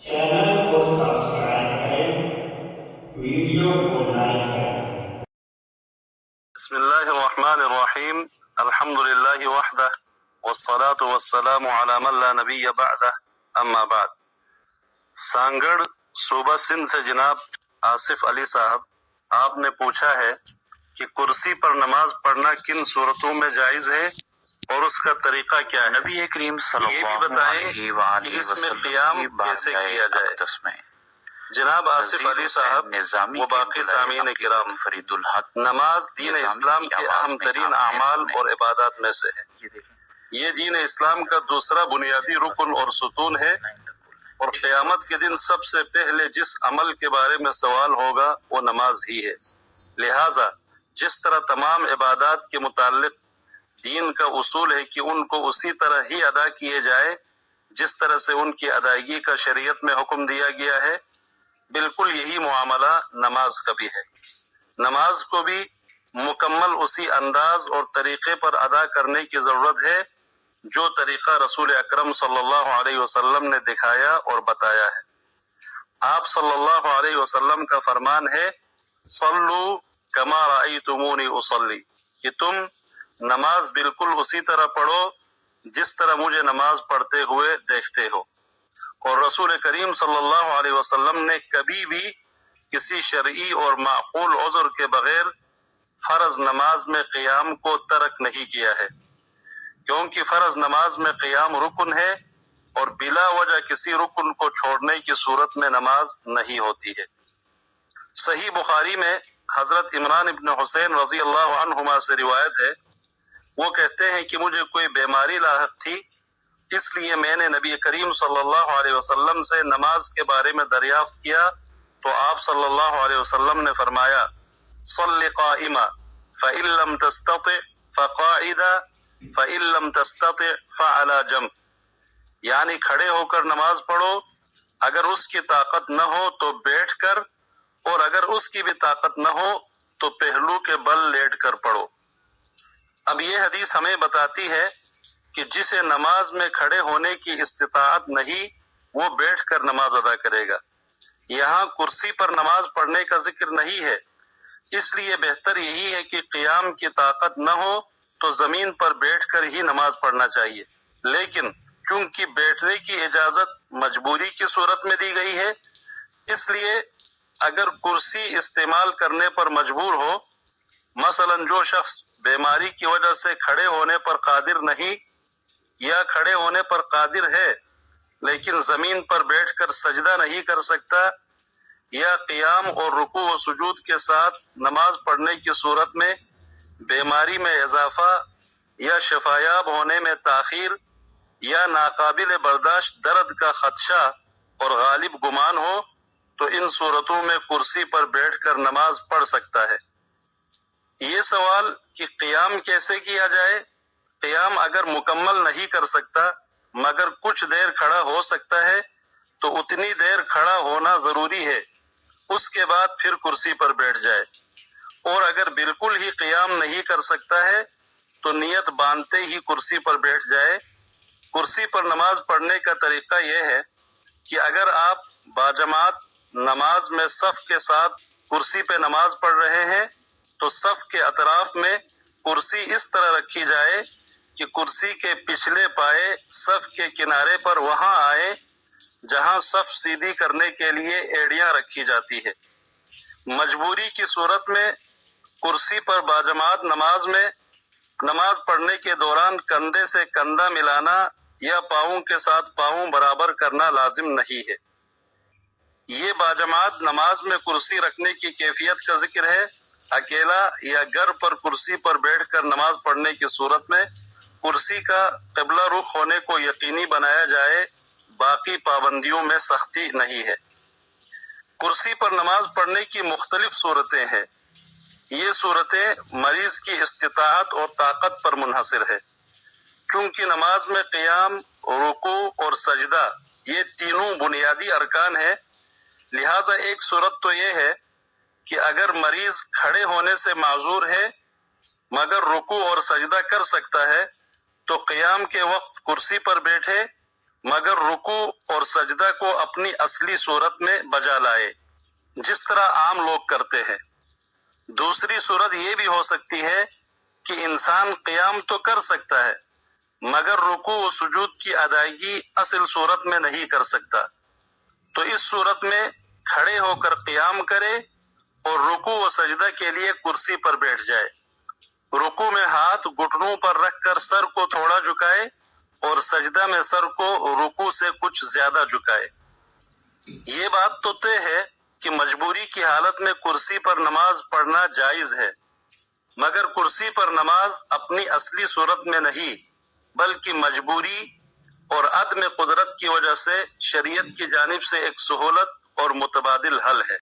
Channel को subscribe करें, video को लाइक करें। बिस्मिल्लाहिर्रहमानिर्रहीम, अल्हम्दुलिल्लाहि वहदह वस्सलातु वस्सलामु अला मन ला नबिय्य बअदह, अम्मा बाद। सांगड़ सूबा सिंध से जनाब आसिफ अली साहब, आपने पूछा है कि कुर्सी पर नमाज पढ़ना किन सूरतों में जायज है और उसका तरीका क्या है। नबी करीम ये भी बताएं कि इसमें क़ियाम कैसे किया जाए। जनाब आसिफ अली साहब व बाकी सामीन किराम, नमाज दीन इस्लाम के अहम तरीन अमाल और इबादत में से है। ये दीन इस्लाम का दूसरा बुनियादी रुकन और सुतून है और क़यामत के दिन सबसे पहले जिस अमल के बारे में सवाल होगा वो नमाज ही है। लिहाजा जिस तरह तमाम इबादत के मुताल्लिक दीन का उसूल है कि उनको उसी तरह ही अदा किए जाए जिस तरह से उनकी अदायगी का शरीयत में हुक्म दिया गया है, बिल्कुल यही मुआमला नमाज का भी है। नमाज को भी मुकम्मल उसी अंदाज और तरीके पर अदा करने की जरूरत है जो तरीका रसूल अकरम सल्लल्लाहु अलैहि वसल्लम ने दिखाया और बताया है। आप सल्लल्लाहु अलैहि वसल्लम का फरमान है, सल्लू कमा रअयतुमूनी उसल्ली, कि तुम नमाज बिल्कुल उसी तरह पढ़ो जिस तरह मुझे नमाज पढ़ते हुए देखते हो। और रसूल करीम सल्लल्लाहु अलैहि वसल्लम ने कभी भी किसी शरई और माकूल उज़्र के बगैर फर्ज नमाज में क़ियाम को तर्क नहीं किया है, क्योंकि फर्ज नमाज में क़ियाम रुकन है और बिला वजह किसी रुकन को छोड़ने की सूरत में नमाज नहीं होती है। सही बुखारी में हजरत इमरान इब्न हुसैन रजी अल्लाह अन्हुमा से रिवायत है, वो कहते हैं कि मुझे कोई बीमारी लाहक थी, इसलिए मैंने नबी करीम सल्लल्लाहु अलैहि वसल्लम से नमाज के बारे में दरियाफ्त किया तो आप सल्लल्लाहु अलैहि वसल्लम ने फरमाया, सल्लि क़ाइमा फ़इन लम तस्तति फ़क़ाइदा फ़इन लम तस्तति फ़अला जंब, यानी खड़े होकर नमाज पढ़ो, अगर उसकी ताकत न हो तो बैठकर, और अगर उसकी भी ताकत न हो तो पहलू के बल लेट कर पढ़ो। अब ये हदीस हमें बताती है कि जिसे नमाज में खड़े होने की इस्तिताअत नहीं वो बैठकर नमाज अदा करेगा। यहाँ कुर्सी पर नमाज पढ़ने का जिक्र नहीं है, इसलिए बेहतर यही है कि क़ियाम की ताकत न हो तो जमीन पर बैठकर ही नमाज पढ़ना चाहिए। लेकिन चूंकि बैठने की इजाजत मजबूरी की सूरत में दी गई है, इसलिए अगर कुर्सी इस्तेमाल करने पर मजबूर हो, मसलन जो शख्स बीमारी की वजह से खड़े होने पर कादिर नहीं या खड़े होने पर कादिर है लेकिन जमीन पर बैठकर सजदा नहीं कर सकता, या क़ियाम और रुकू व सुजूद के साथ नमाज पढ़ने की सूरत में बीमारी में इजाफा या शफायाब होने में ताखीर या नाकाबिल बर्दाश्त दर्द का खदशा और गालिब गुमान हो, तो इन सूरतों में कुर्सी पर बैठकर नमाज पढ़ सकता है। ये सवाल कि क़ियाम कैसे किया जाए, क़ियाम अगर मुकम्मल नहीं कर सकता मगर कुछ देर खड़ा हो सकता है तो उतनी देर खड़ा होना जरूरी है, उसके बाद फिर कुर्सी पर बैठ जाए। और अगर बिल्कुल ही क़ियाम नहीं कर सकता है तो नियत बांधते ही कुर्सी पर बैठ जाए। कुर्सी पर नमाज पढ़ने का तरीका यह है कि अगर आप बाजमात नमाज में सफ के साथ कुर्सी पे नमाज पढ़ रहे हैं तो सफ के अतराफ में कुर्सी इस तरह रखी जाए कि कुर्सी के पिछले पाए सफ के किनारे पर वहां आए जहां सफ सीधी करने के लिए एड़ियां रखी जाती है। मजबूरी की सूरत में कुर्सी पर बाजमात नमाज में नमाज पढ़ने के दौरान कंधे से कंधा मिलाना या पाँव के साथ पाँव बराबर करना लाजिम नहीं है। ये बाजमात नमाज में कुर्सी रखने की कैफियत का जिक्र है। अकेला या घर पर कुर्सी पर बैठकर नमाज पढ़ने की सूरत में कुर्सी का क़िबला रुख होने को यकीनी बनाया जाए, बाकी पाबंदियों में सख्ती नहीं है। कुर्सी पर नमाज पढ़ने की मुख्तलिफ सूरतें हैं। ये सूरतें मरीज की इस्तिताअत और ताकत पर मुनहसिर है। चूंकि नमाज में क़ियाम, रुकू और सजदा ये तीनों बुनियादी अरकान है, लिहाजा एक सूरत तो ये है कि अगर मरीज खड़े होने से माजूर है मगर रुकू और सजदा कर सकता है तो क़ियाम के वक्त कुर्सी पर बैठे, مگر رکوع اور سجدہ کو اپنی اصلی صورت میں بجا لائے، جس طرح عام لوگ کرتے ہیں۔ دوسری صورت یہ بھی ہو سکتی ہے کہ انسان قیام تو کر سکتا ہے مگر رکوع و سجود کی ادائیگی اصل صورت میں نہیں کر سکتا، تو اس صورت میں کھڑے ہو کر قیام کرے اور رکوع و سجدہ کے لیے کرسی پر بیٹھ جائے، رکوع میں ہاتھ گھٹنوں پر رکھ کر سر کو تھوڑا جھکائے اور سجدہ میں سر کو رکوع سے کچھ زیادہ جھکائے۔ یہ بات تو طے ہے کہ مجبوری کی حالت میں کرسی پر نماز پڑھنا جائز ہے، مگر کرسی پر نماز اپنی اصلی صورت میں نہیں بلکہ مجبوری اور عدم قدرت کی وجہ سے شریعت کی جانب سے ایک سہولت اور متبادل حل ہے۔